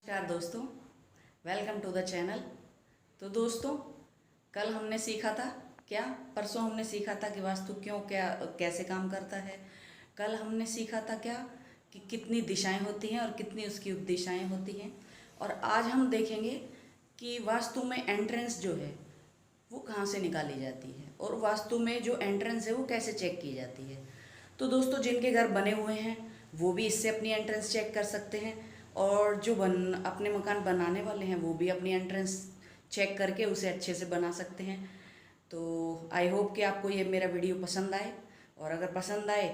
नमस्कार दोस्तों, welcome to the channel. तो दोस्तों, कल हमने सीखा था परसों हमने सीखा था कि वास्तु कैसे काम करता है। कल हमने सीखा था कि कितनी दिशाएं होती हैं और कितनी उसकी उपदिशाएं होती हैं। और आज हम देखेंगे कि वास्तु में एंट्रेंस जो है वो कहाँ से निकाली जाती है और वास्तु में जो एंट्रेंस है वो कैसे चेक की जाती है। तो दोस्तों, जिनके घर बने हुए हैं वो भी इससे अपनी एंट्रेंस चेक कर सकते हैं और जो अपने मकान बनाने वाले हैं वो भी अपनी एंट्रेंस चेक करके उसे अच्छे से बना सकते हैं। तो आई होप कि आपको ये मेरा वीडियो पसंद आए, और अगर पसंद आए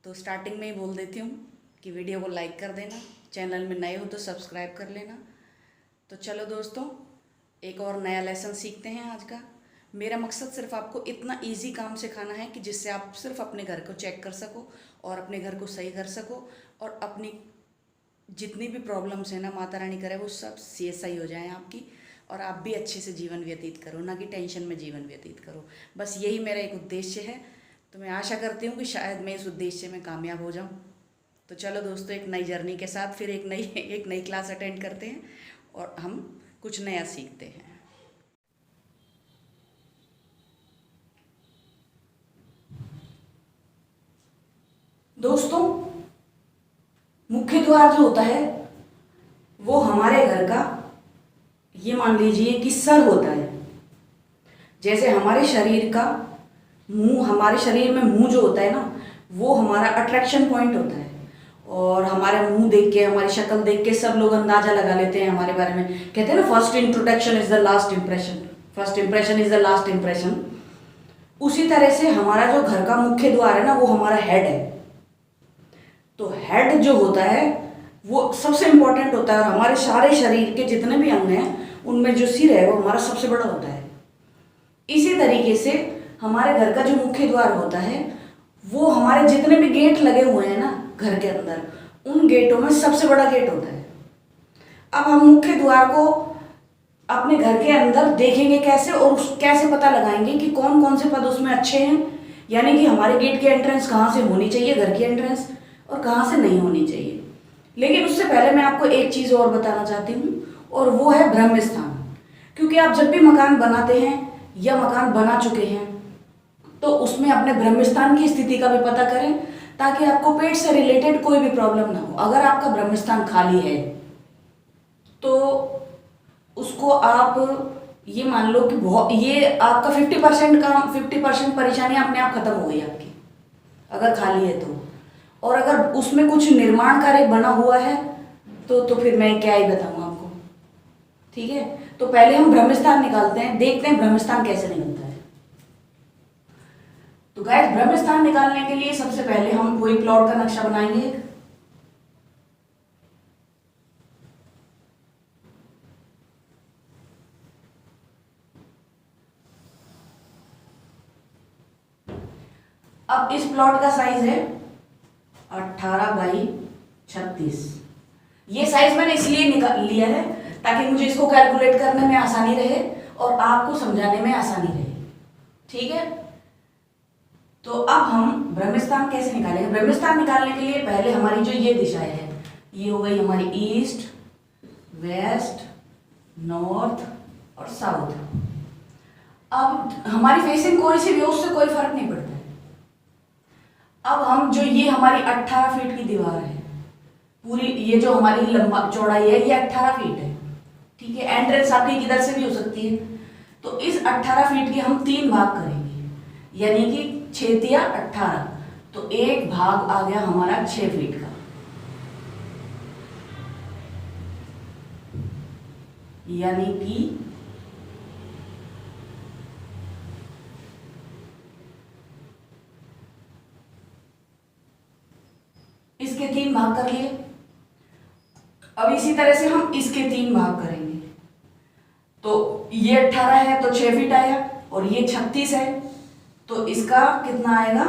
तो स्टार्टिंग में ही बोल देती हूँ कि वीडियो को लाइक कर देना, चैनल में नए हो तो सब्सक्राइब कर लेना। तो चलो दोस्तों, एक और नया लेसन सीखते हैं आज का। मेरा मकसद सिर्फ आपको इतना इजी काम सिखाना है कि जिससे आप सिर्फ अपने घर को चेक कर सको और अपने घर को सही कर सको, और अपनी जितनी भी प्रॉब्लम्स हैं ना, माता रानी करे वो सब सही हो जाएं आपकी, और आप भी अच्छे से जीवन व्यतीत करो, ना कि टेंशन में जीवन व्यतीत करो। बस यही मेरा एक उद्देश्य है। तो मैं आशा करती हूँ कि शायद मैं इस उद्देश्य में कामयाब हो जाऊँ। तो चलो दोस्तों, एक नई जर्नी के साथ फिर एक नई क्लास अटेंड करते हैं और हम कुछ नया सीखते हैं। दोस्तों, मुख्य द्वार जो होता है वो हमारे घर का, ये मान लीजिए कि सर होता है। जैसे हमारे शरीर का मुंह, हमारे शरीर में मुंह जो होता है ना, वो हमारा अट्रैक्शन पॉइंट होता है। और हमारे मुंह देख के, हमारी शक्ल देख के सब लोग अंदाजा लगा लेते हैं हमारे बारे में। कहते हैं ना, first introduction is the last impression, first impression is the last impression. उसी तरह से हमारा जो घर का मुख्य द्वार है ना, वो हमारा हेड है। तो हेड जो होता है वो सबसे इंपॉर्टेंट होता है, और हमारे सारे शरीर के जितने भी अंग हैं उनमें जो सिर है वो हमारा सबसे बड़ा होता है। इसी तरीके से हमारे घर का जो मुख्य द्वार होता है वो हमारे जितने भी गेट लगे हुए हैं ना घर के अंदर, उन गेटों में सबसे बड़ा गेट होता है। अब हम मुख्य द्वार को अपने घर के अंदर देखेंगे कैसे, और कैसे पता लगाएंगे कि कौन कौन से पद उसमें अच्छे हैं, यानी कि हमारे गेट की एंट्रेंस कहाँ से होनी चाहिए, घर की एंट्रेंस, और कहाँ से नहीं होनी चाहिए। लेकिन उससे पहले मैं आपको एक चीज़ और बताना चाहती हूँ, और वो है ब्रह्म स्थान। क्योंकि आप जब भी मकान बनाते हैं या मकान बना चुके हैं तो उसमें अपने ब्रह्म स्थान की स्थिति का भी पता करें, ताकि आपको पेट से रिलेटेड कोई भी प्रॉब्लम ना हो। अगर आपका ब्रह्म स्थान खाली है तो उसको आप ये मान लो कि ये आपका 50% काम, 50% परेशानी अपने आप खत्म हो गई आपकी, अगर खाली है तो। और अगर उसमें कुछ निर्माण कार्य बना हुआ है तो फिर मैं क्या ही बताऊं आपको। ठीक है, तो पहले हम ब्रह्मस्थान निकालते हैं, देखते हैं ब्रह्मस्थान कैसे निकलता है। तो गाइस, ब्रह्मस्थान निकालने के लिए सबसे पहले हम कोई प्लॉट का नक्शा बनाएंगे। अब इस प्लॉट का साइज है 18x36। ये साइज मैंने इसलिए निकाल लिया है ताकि मुझे इसको कैलकुलेट करने में आसानी रहे और आपको समझाने में आसानी रहे। ठीक है, तो अब हम ब्रह्मस्थान कैसे निकालेंगे। ब्रह्मस्थान निकालने के लिए पहले हमारी जो ये दिशाएं है, ये हो गई हमारी ईस्ट, वेस्ट, नॉर्थ और साउथ। अब हमारी फेसिंग कोई सी भी हो, उससे कोई फर्क नहीं पड़ता है। अब हम जो ये हमारी 18 फीट की दीवार है पूरी, ये जो हमारी लंबा चौड़ाई है ये 18 फीट है। ठीक है, एंट्रेंस आपकी किधर से भी हो सकती है। तो इस 18 फीट के हम 3 भाग करेंगे, यानी कि 6 तिया 18। तो एक भाग आ गया हमारा 6 फीट का, यानी कि इसके 3 भाग कर लिए। अब इसी तरह से हम इसके 3 भाग करेंगे। तो ये 18 है तो 6 फीट आया, और ये 36 है तो इसका कितना आएगा,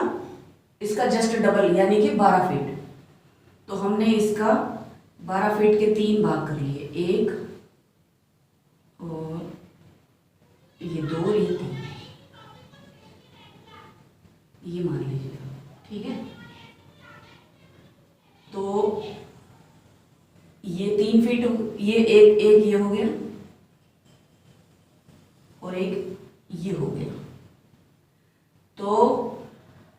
इसका जस्ट डबल, यानी कि 12 फीट। तो हमने इसका 12 फीट के 3 भाग कर लिए, एक और ये 2, ये 3, ये मान लीजिए। ठीक है, तो ये 3 फीट, ये एक एक ये हो गया और एक ये हो गया। तो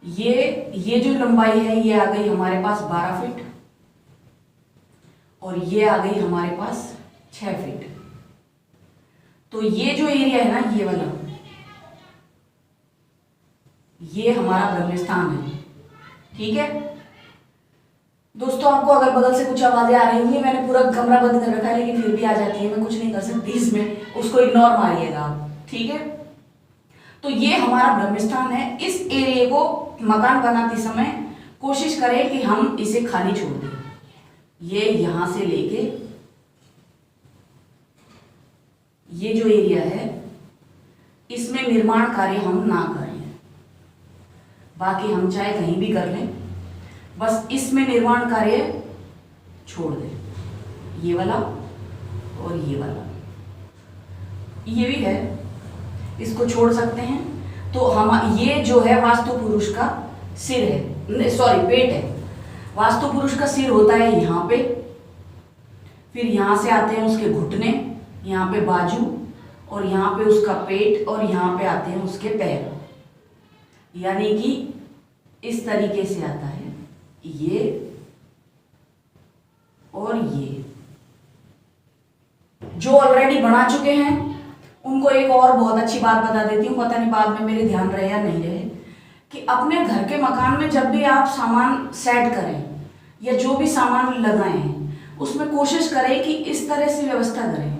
ये जो लंबाई है ये आ गई हमारे पास 12 फीट और ये आ गई हमारे पास 6 फीट। तो ये जो एरिया है ना ये वाला, ये हमारा ब्रह्मस्थान है। ठीक है दोस्तों, आपको अगर बगल से कुछ आवाजें आ रही होंगी, मैंने पूरा कमरा बंद कर रखा है लेकिन फिर भी आ जाती है, मैं कुछ नहीं कर सकती इसमें, उसको इग्नोर मारिएगा आप। ठीक है, तो ये हमारा ब्रह्मस्थान है। इस एरिया को मकान बनाते समय कोशिश करें कि हम इसे खाली छोड़ दें। ये यहां से लेके ये जो एरिया है इसमें निर्माण कार्य हम ना करें, बाकी हम चाहे कहीं भी कर लें, बस इसमें निर्माण कार्य छोड़ दें। ये वाला और ये वाला, ये भी है, इसको छोड़ सकते हैं। तो हम ये जो है वास्तु पुरुष का सिर है, सॉरी पेट है। वास्तु पुरुष का सिर होता है यहाँ पे, फिर यहाँ से आते हैं उसके घुटने, यहाँ पे बाजू, और यहाँ पे उसका पेट, और यहाँ पे आते हैं उसके पैर। यानी कि इस तरीके से आता है ये और ये। जो ऑलरेडी बना चुके हैं उनको एक और बहुत अच्छी बात बता देती हूँ, पता नहीं बाद में मेरे ध्यान रहे या नहीं रहे, कि अपने घर के मकान में जब भी आप सामान सेट करें या जो भी सामान लगाएं उसमें कोशिश करें कि इस तरह से व्यवस्था करें।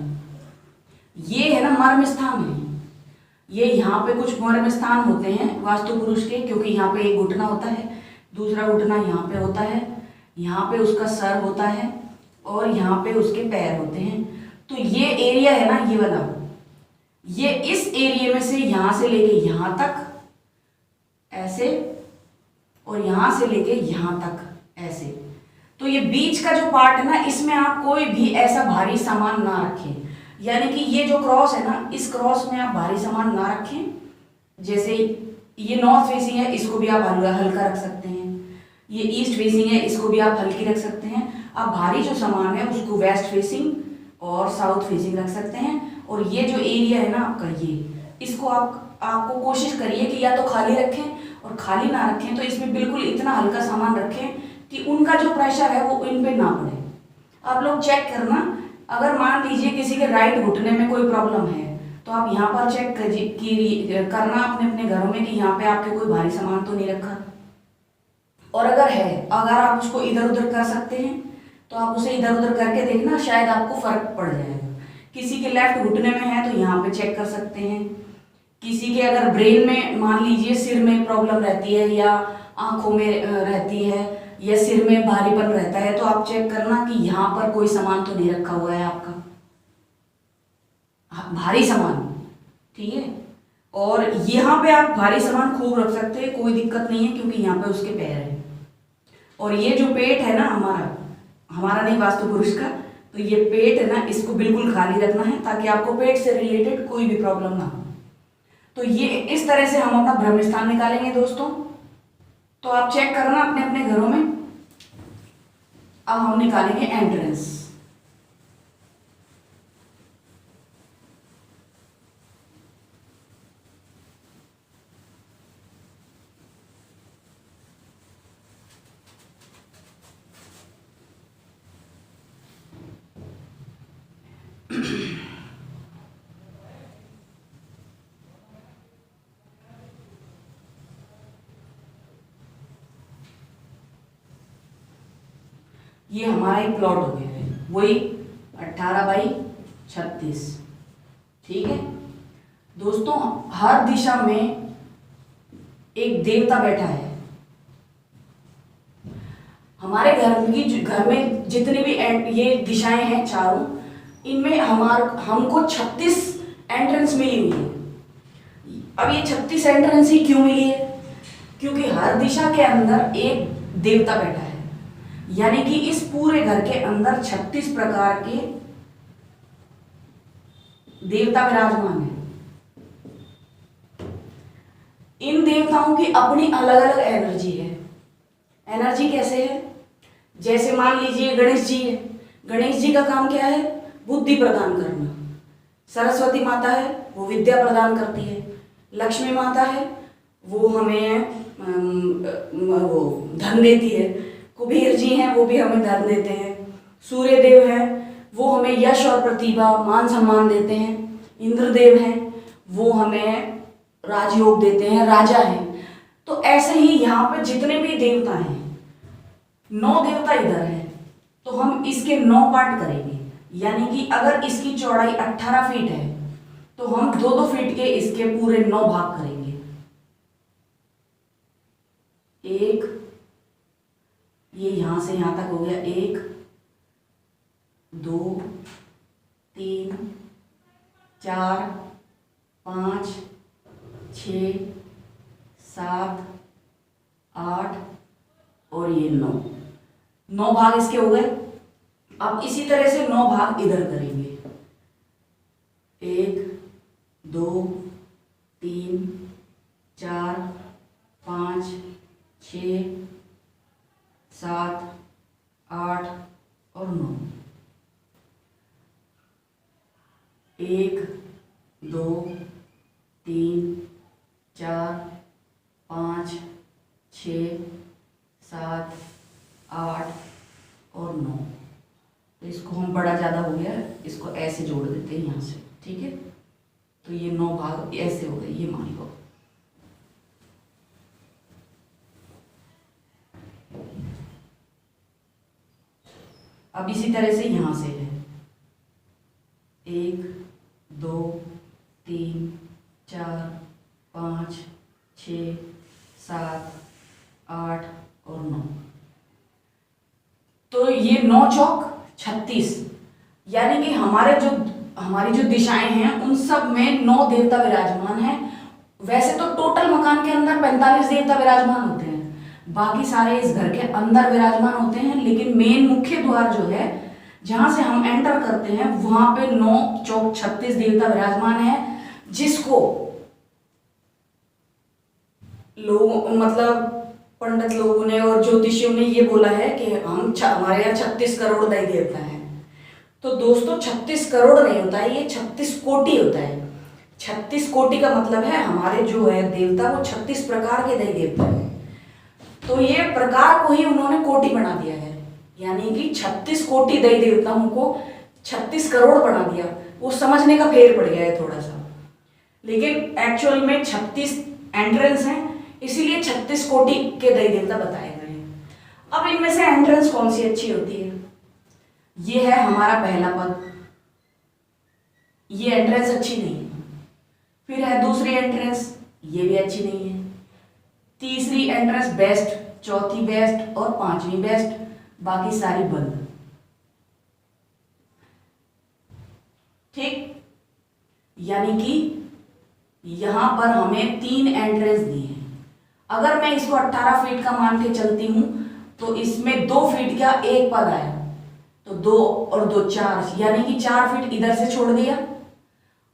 ये है ना मर्म स्थान है, ये यहाँ पे कुछ मर्म स्थान होते हैं वास्तु पुरुष के, क्योंकि यहाँ पे एक घुटना होता है, दूसरा घुटना यहाँ पे होता है, यहाँ पे उसका सर होता है और यहाँ पे उसके पैर होते हैं। तो ये एरिया है ना ये वाला, ये इस एरिया में से यहाँ से लेके यहाँ तक ऐसे और यहाँ से लेके यहाँ तक ऐसे। तो ये बीच का जो पार्ट है ना, इसमें आप कोई भी ऐसा भारी सामान ना रखें। यानी कि ये जो क्रॉस है ना, इस क्रॉस में आप भारी सामान ना रखें। जैसे ये नॉर्थ फेसिंग है, इसको भी आप हल्का रख सकते हैं। ये ईस्ट फेसिंग है, इसको भी आप हल्की रख सकते हैं। आप भारी जो सामान है उसको वेस्ट फेसिंग और साउथ फेसिंग रख सकते हैं। और ये जो एरिया है ना आपका, ये इसको आपको कोशिश करिए कि या तो खाली रखें, और खाली ना रखें तो इसमें बिल्कुल इतना हल्का सामान रखें कि उनका जो प्रेशर है वो इन पे ना पड़े। आप लोग चेक करना, अगर मान लीजिए किसी के राइट घुटने में कोई प्रॉब्लम है तो आप यहाँ पर चेक करना अपने घरों में कि यहाँ पे आपके कोई भारी सामान तो नहीं रखा। और अगर है, अगर आप उसको इधर उधर कर सकते हैं तो आप उसे इधर उधर करके देखना, शायद आपको फर्क पड़ जाएगा। किसी के लेफ्ट घुटने में है तो यहाँ पे चेक कर सकते हैं। किसी के अगर ब्रेन में, मान लीजिए सिर में प्रॉब्लम रहती है या आंखों में रहती है या सिर में भारीपन रहता है, तो आप चेक करना कि यहाँ पर कोई सामान तो नहीं रखा हुआ है आपका भारी सामान। ठीक है, और यहाँ पे आप भारी सामान खूब रख सकते हैं, कोई दिक्कत नहीं है, क्योंकि यहाँ पे उसके पैर है। और ये जो पेट है ना हमारा नहीं वास्तु पुरुष का, तो ये पेट है ना, इसको बिल्कुल खाली रखना है ताकि आपको पेट से रिलेटेड कोई भी प्रॉब्लम ना हो। तो ये इस तरह से हम अपना ब्रह्मस्थान निकालेंगे दोस्तों। तो आप चेक करना अपने अपने घरों में। अब हम निकालेंगे एंट्रेंस। ये हमारा एक प्लॉट हो गया है, वही 18x36। ठीक है दोस्तों, हर दिशा में एक देवता बैठा है। हमारे घर में जितनी भी ये दिशाएं हैं चारों, इनमें हमको 36 एंट्रेंस मिली हुई है। अब ये 36 एंट्रेंस ही क्यों मिली है? क्योंकि हर दिशा के अंदर एक देवता बैठा है। यानी कि इस पूरे घर के अंदर 36 प्रकार के देवता विराजमान हैं। इन देवताओं की अपनी अलग अलग एनर्जी है। एनर्जी कैसे है? जैसे मान लीजिए गणेश जी है, गणेश जी का काम क्या है? बुद्धि प्रदान करना। सरस्वती माता है वो विद्या प्रदान करती है। लक्ष्मी माता है वो हमें वो धन देती है। कुबेर जी हैं वो भी हमें धन देते हैं। सूर्य देव हैं वो हमें यश और प्रतिभा मान सम्मान देते हैं। इंद्रदेव हैं वो हमें राजयोग देते हैं, राजा हैं। तो ऐसे ही यहाँ पे जितने भी देवता हैं, 9 देवता इधर हैं, तो हम इसके 9 पार्ट करेंगे। यानी कि अगर इसकी चौड़ाई 18 फीट है तो हम 2-2 फीट के इसके पूरे 9 भाग करेंगे। एक, ये यहां से यहां तक हो गया, 1 2 3 4 5 6 7 8 और ये 9 भाग इसके हो गए। अब इसी तरह से 9 भाग इधर करेंगे। 1 2 3 4 5 6 7 8 और 9। 1 2 3 4 5 6 7 8 और 9। तो इसको हम बड़ा ज़्यादा हो गया, इसको ऐसे जोड़ देते हैं यहाँ से, ठीक है। तो ये 9 भाग ऐसे हो गए, ये मान लो। अब इसी तरह से यहाँ से है 1 2 3 4 5 6 7 8 और 9। तो ये 9 चौक 36, यानी कि हमारी जो दिशाएं हैं उन सब में 9 देवता विराजमान हैं। वैसे तो टोटल मकान के अंदर 45 देवता विराजमान होते हैं, बाकी सारे इस घर के अंदर विराजमान होते हैं। लेकिन मेन मुख्य द्वार जो है, जहां से हम एंटर करते हैं, वहां पे 9 चौक 36 देवता विराजमान है, जिसको लोग मतलब पंडित लोगों ने और ज्योतिषियों ने ये बोला है कि हमारे यहाँ 36 करोड़ दैव देवता है। तो दोस्तों 36 करोड़ नहीं होता है, ये 36 कोटि होता है। 36 कोटि का मतलब है हमारे जो है देवता वो 36 प्रकार के दैव देवता है। तो ये प्रकार को ही उन्होंने कोटि बना दिया है, यानी कि 36 कोटि दैव देवताओं को 36 करोड़ बना दिया। वो समझने का फेर पड़ गया है थोड़ा सा, लेकिन एक्चुअल में 36 एंट्रेंस हैं, इसीलिए 36 कोटि के दैव देवता बताए गए हैं। अब इनमें से एंट्रेंस कौन सी अच्छी होती है? ये है हमारा पहला पद, ये एंट्रेंस अच्छी नहीं है। फिर है दूसरी एंट्रेंस, ये भी अच्छी नहीं है। तीसरी एंट्रेंस बेस्ट, चौथी बेस्ट और 5वीं बेस्ट, बाकी सारी बंद। ठीक, यानी कि यहां पर हमें 3 एंट्रेंस दी है। अगर मैं इसको 18 फीट का मान के चलती हूं तो इसमें 2 फीट का एक पद आया, तो 2 और 2 4, यानी कि 4 फीट इधर से छोड़ दिया,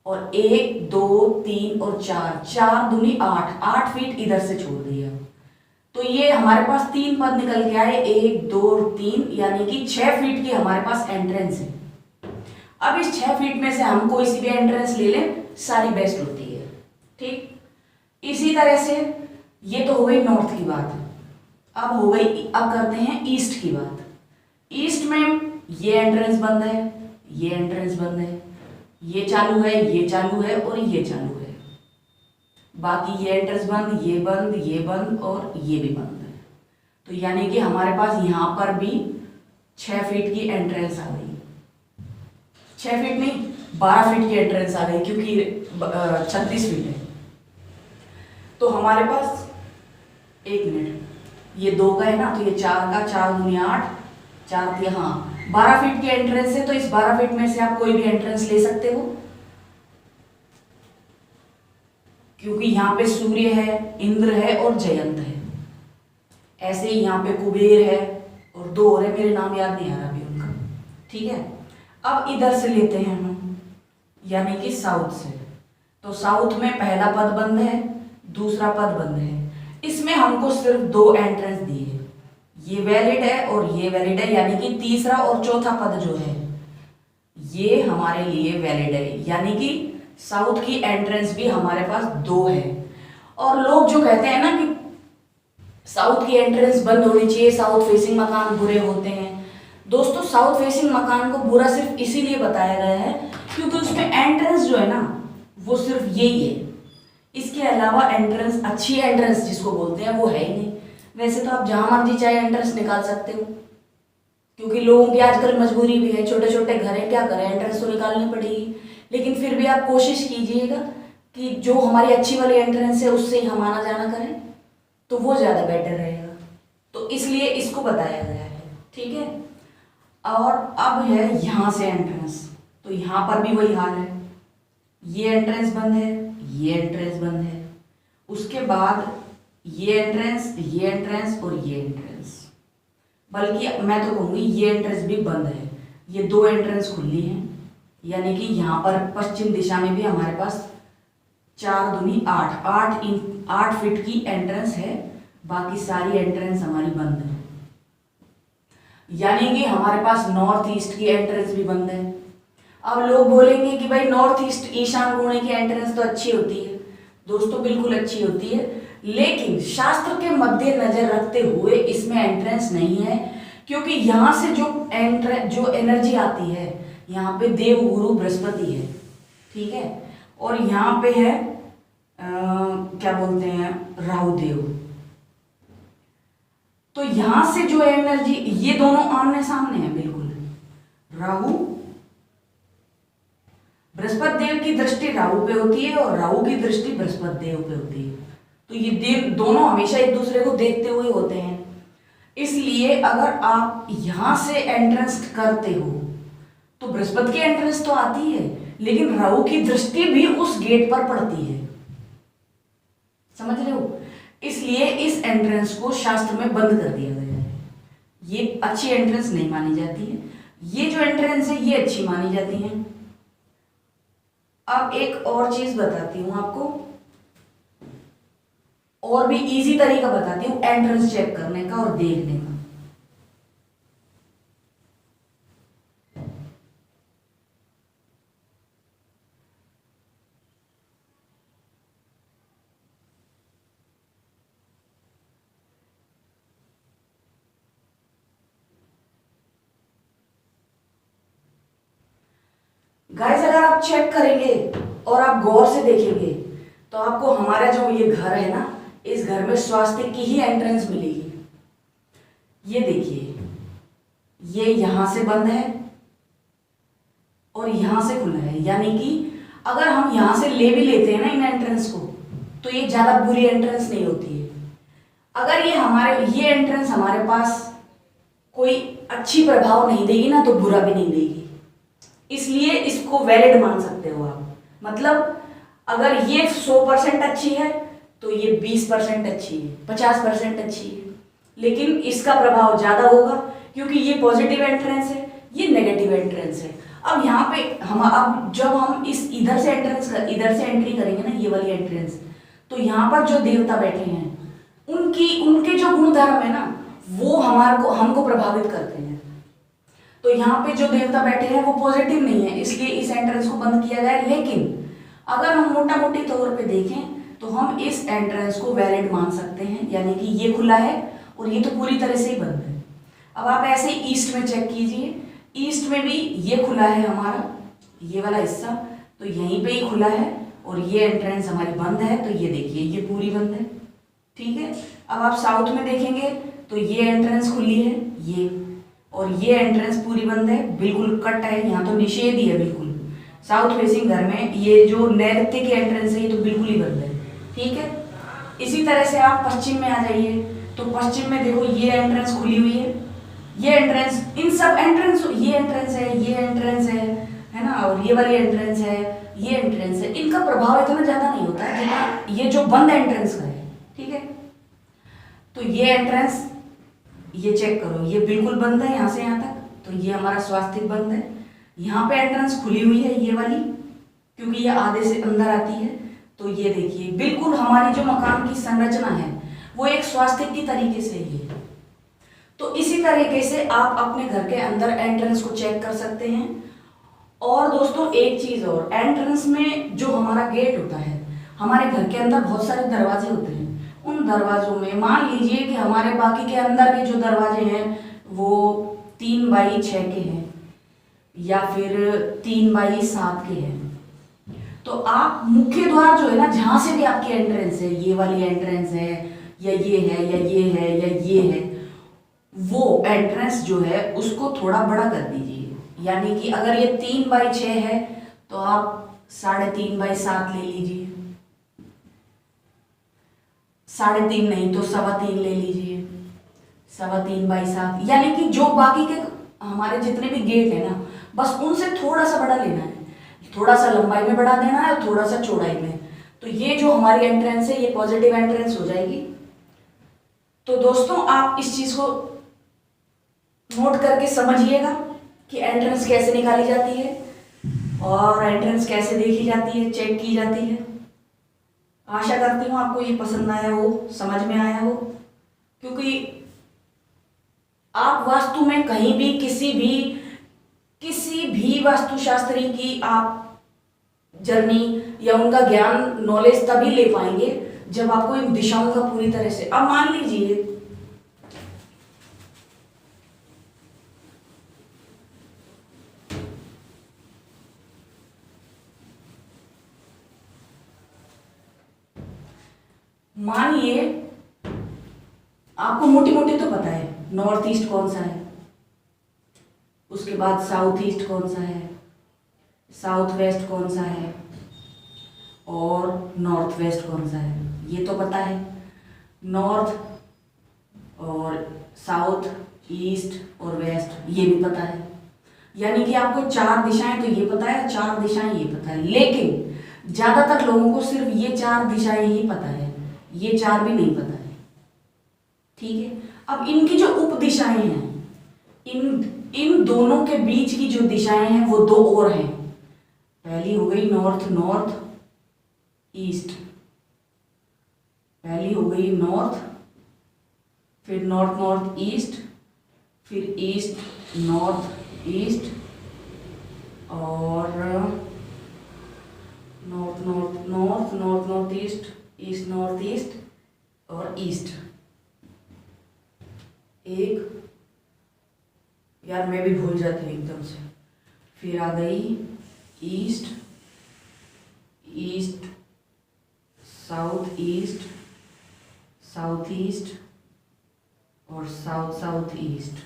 और 1 2 3 और 4, 4 दूनी 8, 8 फीट इधर से छोड़ दिया। तो ये हमारे पास 3 पद निकल के आए, 1 2 और 3, यानी कि 6 फीट की हमारे पास एंट्रेंस है। अब इस 6 फीट में से हम कोई सी भी एंट्रेंस ले लें, सारी बेस्ट होती है। ठीक, इसी तरह से ये तो हो गई नॉर्थ की बात। अब करते हैं ईस्ट की बात। ईस्ट में ये एंट्रेंस बंद है, ये एंट्रेंस बंद है, ये चालू है, ये चालू है और ये चालू है। बाकी ये एंट्रेंस बंद, ये बंद, ये बंद और ये भी बंद है। तो यानी कि हमारे पास यहाँ पर भी 6 फीट की एंट्रेंस आ गई। 6 फीट नहीं, 12 फीट की एंट्रेंस आ गई, क्योंकि 36 फीट है। तो हमारे पास 1 मिनट, ये 2 का है ना, तो ये 4 का, 4 दूनी 8, 4 के, हाँ 12 फीट की एंट्रेंस है। तो इस 12 फीट में से आप कोई भी एंट्रेंस ले सकते हो, क्योंकि यहाँ पे सूर्य है, इंद्र है और जयंत है। ऐसे ही यहाँ पे कुबेर है और 2 और है, मेरे नाम याद नहीं आ रहा अभी उनका। ठीक है, अब इधर से लेते हैं हम, यानी कि साउथ से। तो साउथ में पहला पद बंद है, दूसरा पद बंद है। इसमें हमको सिर्फ 2 एंट्रेंस दिए, ये वैलिड है और ये वैलिड है, यानी कि तीसरा और चौथा पद जो है ये हमारे लिए वैलिड है, यानी कि साउथ की एंट्रेंस भी हमारे पास 2 है। और लोग जो कहते हैं ना कि साउथ की एंट्रेंस बंद होनी चाहिए, साउथ फेसिंग मकान बुरे होते हैं। दोस्तों, साउथ फेसिंग मकान को बुरा सिर्फ इसीलिए बताया गया है क्योंकि उसमें एंट्रेंस जो है ना वो सिर्फ यही है। इसके अलावा एंट्रेंस, अच्छी एंट्रेंस जिसको बोलते हैं, वो है ही नहीं। वैसे तो आप जहां मर्जी चाहे एंट्रेंस निकाल सकते हो, क्योंकि लोगों की आजकल मजबूरी भी है, छोटे छोटे घर है, क्या करें, एंट्रेंस तो निकालनी पड़ेगी। लेकिन फिर भी आप कोशिश कीजिएगा कि जो हमारी अच्छी वाली एंट्रेंस है उससे ही हम आना जाना करें, तो वो ज़्यादा बेटर रहेगा। तो इसलिए इसको बताया गया है, ठीक है। और अब है यहाँ से एंट्रेंस, तो यहाँ पर भी वही हाल है, ये एंट्रेंस बंद है, ये एंट्रेंस बंद है। उसके बाद ये एंट्रेंस, ये एंट्रेंस और ये एंट्रेंस, बल्कि मैं तो कहूँगी ये एंट्रेंस भी बंद है। ये 2 एंट्रेंस खुली हैं, यानी कि यहाँ पर पश्चिम दिशा में भी हमारे पास 4 दूनी 8 फीट की एंट्रेंस है, बाकी सारी एंट्रेंस हमारी बंद है। यानी कि हमारे पास नॉर्थ ईस्ट की एंट्रेंस भी बंद है। अब लोग बोलेंगे कि भाई नॉर्थ ईस्ट ईशान कोने की एंट्रेंस तो अच्छी होती है। दोस्तों, बिल्कुल अच्छी होती है, लेकिन शास्त्र के मद्देनजर रखते हुए इसमें एंट्रेंस नहीं है, क्योंकि यहाँ से जो एनर्जी आती है, यहाँ पे देव गुरु बृहस्पति है, ठीक है, और यहाँ पे है क्या बोलते हैं, राहु देव। तो यहां से जो एनर्जी, ये दोनों आमने सामने है बिल्कुल। राहु, बृहस्पति देव की दृष्टि राहु पे होती है और राहु की दृष्टि बृहस्पति देव पे होती है। तो ये देव दोनों हमेशा एक दूसरे को देखते हुए होते हैं। इसलिए अगर आप यहां से एंट्रेंस करते हो तो बृहस्पति की एंट्रेंस तो आती है, लेकिन राहु की दृष्टि भी उस गेट पर पड़ती है। समझ रहे हो? इसलिए इस एंट्रेंस को शास्त्र में बंद कर दिया गया है। ये अच्छी एंट्रेंस नहीं मानी जाती है। ये जो एंट्रेंस है ये अच्छी मानी जाती है। अब एक और चीज बताती हूं आपको, और भी इजी तरीका बताती हूं एंट्रेंस चेक करने का और देखने का। गाइस, अगर आप चेक करेंगे और आप गौर से देखेंगे तो आपको हमारा जो ये घर है ना, इस घर में स्वास्तिक की ही एंट्रेंस मिलेगी। ये देखिए, ये यहां से बंद है और यहां से खुला है, यानी कि अगर हम यहां से ले भी लेते हैं ना इन एंट्रेंस को, तो ये ज्यादा बुरी एंट्रेंस नहीं होती है। अगर ये एंट्रेंस हमारे पास कोई अच्छी प्रभाव नहीं देगी ना, तो बुरा भी नहीं देगी। इसलिए इसको वैलिड मान सकते हो आप। मतलब अगर ये 100% अच्छी है तो ये 20% अच्छी है, 50% अच्छी है, लेकिन इसका प्रभाव ज्यादा होगा क्योंकि ये पॉजिटिव एंट्रेंस है, ये नेगेटिव एंट्रेंस है। अब यहाँ पे अब जब हम इधर से एंट्री करेंगे ना, ये वाली एंट्रेंस, तो यहाँ पर जो देवता बैठे हैं उनके जो गुणधर्म है ना, वो हमको प्रभावित करते हैं। तो यहाँ पे जो देवता बैठे हैं वो पॉजिटिव नहीं है, इसलिए इस एंट्रेंस को बंद किया गया है। लेकिन अगर हम मोटा मोटी तौर पे देखें तो हम इस एंट्रेंस को वैलिड मान सकते हैं, यानी कि ये खुला है और ये तो पूरी तरह से ही बंद है। अब आप ऐसे ईस्ट में चेक कीजिए, ईस्ट में भी ये खुला है हमारा, ये वाला हिस्सा तो यहीं पे ही खुला है, और ये एंट्रेंस हमारी बंद है, तो ये देखिए ये पूरी बंद है, ठीक है। अब आप साउथ में देखेंगे तो ये एंट्रेंस खुली है, ये, और ये एंट्रेंस पूरी बंद है, बिल्कुल कट है, यहाँ तो निषेध ही है बिल्कुल। साउथ फेसिंग घर में ये जो नैऋत्य की एंट्रेंस है ये तो बिल्कुल ही बंद है, ठीक है। इसी तरह से आप पश्चिम में आ जाइए, तो पश्चिम में देखो ये एंट्रेंस खुली हुई है, ये एंट्रेंस, इन सब एंट्रेंस, ये एंट्रेंस है, ये एंट्रेंस है ना, और ये वाली एंट्रेंस है, ये एंट्रेंस है, इनका प्रभाव इतना ज्यादा नहीं होता है जितना ये जो बंद एंट्रेंस का है, ठीक है। तो ये एंट्रेंस, ये चेक करो, ये बिल्कुल बंद है यहाँ से यहाँ तक, तो ये हमारा स्वास्तिक बंद है। यहाँ पे एंट्रेंस खुली हुई है ये वाली, क्योंकि ये आधे से अंदर आती है, तो ये देखिए बिल्कुल हमारी जो मकान की संरचना है वो एक स्वास्तिक की तरीके से ही है। तो इसी तरीके से आप अपने घर के अंदर एंट्रेंस को चेक कर सकते हैं। और दोस्तों एक चीज और, एंट्रेंस में जो हमारा गेट होता है, हमारे घर के अंदर बहुत सारे दरवाजे होते हैं। उन दरवाजों में मान लीजिए कि हमारे बाकी के अंदर के जो दरवाजे हैं वो 3x6 के हैं या फिर 3x7 के हैं, तो आप मुख्य द्वार जो है ना, जहां से भी आपकी एंट्रेंस है, ये वाली एंट्रेंस है या ये है या ये है या ये है, वो एंट्रेंस जो है उसको थोड़ा बड़ा कर दीजिए। यानी कि अगर ये 3x6 है तो आप 3.5x7 ले लीजिए, 3.5 नहीं तो 3.25 ले लीजिए, 3.25x7। यानी कि जो बाकी के हमारे जितने भी गेट है ना, बस उनसे थोड़ा सा बड़ा लेना है, थोड़ा सा लंबाई में बढ़ा देना है और थोड़ा सा चौड़ाई में। तो ये जो हमारी एंट्रेंस है ये पॉजिटिव एंट्रेंस हो जाएगी। तो दोस्तों आप इस चीज को नोट करके समझिएगा कि एंट्रेंस कैसे निकाली जाती है और एंट्रेंस कैसे देखी जाती है, चेक की जाती है। आशा करती हूँ आपको ये पसंद आया हो, समझ में आया हो, क्योंकि आप वास्तु में कहीं भी किसी भी वास्तुशास्त्री की आप जर्नी या उनका ज्ञान, नॉलेज तभी ले पाएंगे जब आपको इन दिशाओं का पूरी तरह से, अब मान लीजिए मानिए आपको मोटी मोटी तो पता है नॉर्थ ईस्ट कौन सा है, उसके बाद साउथ ईस्ट कौन सा है, साउथ वेस्ट कौन सा है और नॉर्थ वेस्ट कौन सा है, ये तो पता है। नॉर्थ और साउथ, ईस्ट और वेस्ट ये भी पता है। यानी कि आपको 4 दिशाएं तो ये पता है, 4 दिशाएं ये पता है, लेकिन ज्यादातर लोगों को सिर्फ ये 4 दिशाएं ही पता है, ये 4 भी नहीं पता है। ठीक है, अब इनकी जो उप दिशाएं हैं, इन दोनों के बीच की जो दिशाएं हैं वो 2 और हैं। पहली हो गई नॉर्थ नॉर्थ ईस्ट, पहली हो गई नॉर्थ, फिर नॉर्थ नॉर्थ ईस्ट, फिर ईस्ट नॉर्थ ईस्ट और north north north north north east, east north east और ईस्ट। एक यार मैं भी भूल जाती हूँ एकदम से। फिर आ गई east, east south east, south east और साउथ साउथ ईस्ट।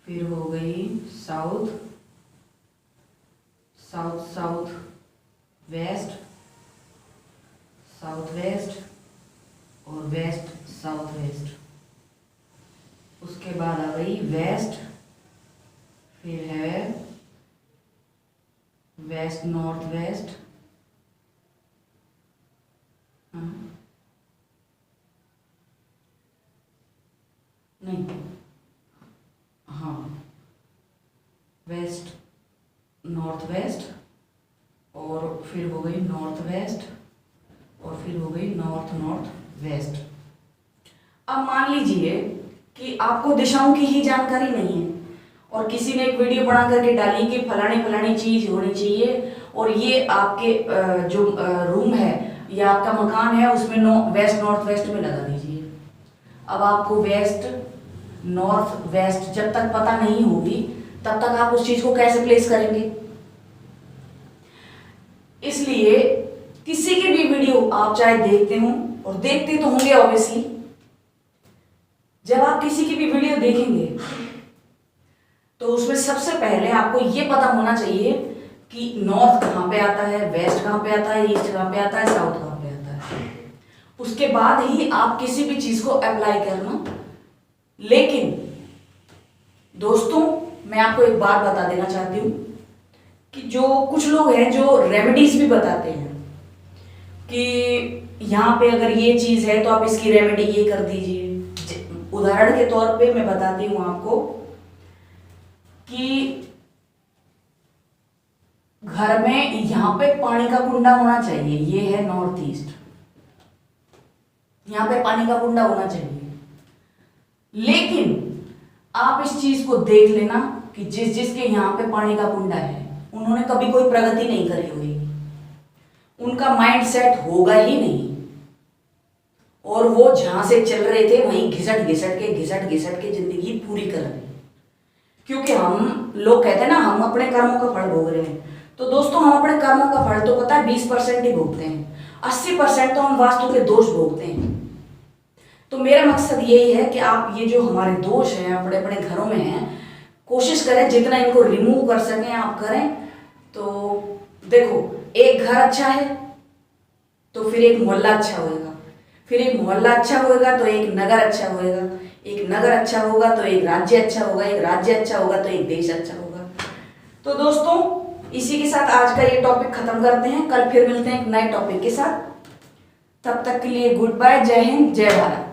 फिर हो गई south, south south west, south west और वेस्ट साउथ वेस्ट। उसके बाद आ गई वेस्ट, फिर है वेस्ट नॉर्थ वेस्ट, नहीं हाँ वेस्ट नॉर्थ वेस्ट और फिर हो गई नॉर्थ वेस्ट और फिर हो गई नॉर्थ नॉर्थ वेस्ट। अब मान लीजिए कि आपको दिशाओं की ही जानकारी नहीं है और किसी ने एक वीडियो बना करके डाली कि फलानी फलानी चीज होनी चाहिए और ये आपके जो रूम है या आपका मकान है उसमें वेस्ट नॉर्थ वेस्ट में लगा दीजिए। अब आपको वेस्ट नॉर्थ वेस्ट जब तक पता नहीं होगी तब तक आप उस चीज को कैसे प्लेस करेंगे। इसलिए किसी की भी वीडियो आप चाहे देखते हो, और देखते तो होंगे ऑब्वियसली, जब आप किसी की भी वीडियो देखेंगे तो उसमें सबसे पहले आपको यह पता होना चाहिए कि नॉर्थ कहां पे आता है, वेस्ट कहां पे आता है, ईस्ट कहां पे आता है, साउथ कहां पे आता है। उसके बाद ही आप किसी भी चीज को अप्लाई करना। लेकिन दोस्तों मैं आपको एक बात बता देना चाहती हूं कि जो कुछ लोग हैं जो रेमेडीज भी बताते हैं कि यहाँ पे अगर ये चीज है तो आप इसकी रेमेडी ये कर दीजिए। उदाहरण के तौर पे मैं बताती हूं आपको कि घर में यहां पे पानी का कुंडा होना चाहिए, ये है नॉर्थ ईस्ट, यहां पे पानी का कुंडा होना चाहिए। लेकिन आप इस चीज को देख लेना कि जिसके यहाँ पे पानी का कुंडा है उन्होंने कभी कोई प्रगति नहीं करी हुई, उनका माइंड सेट होगा ही नहीं, और वो जहां से चल रहे थे वहीं घिसट घिसट के जिंदगी पूरी कर रहे। क्योंकि हम लोग कहते हैं ना, हम अपने कर्मों का फल भोग रहे हैं। तो दोस्तों, हम अपने कर्मों का फल तो पता है 20% ही भोगते हैं, 80% तो हम वास्तु के दोष भोगते हैं। तो मेरा मकसद यही है कि आप ये जो हमारे दोष हैं अपने अपने घरों में हैं, कोशिश करें जितना इनको रिमूव कर सकें आप करें। तो देखो, एक घर अच्छा है तो फिर एक मोहल्ला अच्छा होएगा, फिर एक मोहल्ला अच्छा होएगा तो एक नगर अच्छा होएगा, एक नगर अच्छा होगा तो एक राज्य अच्छा होगा, एक राज्य अच्छा होगा तो एक देश अच्छा होगा। तो दोस्तों, इसी के साथ आज का ये टॉपिक खत्म करते हैं। कल फिर मिलते हैं एक नए टॉपिक के साथ। तब तक के लिए गुड बाय, जय हिंद, जय भारत।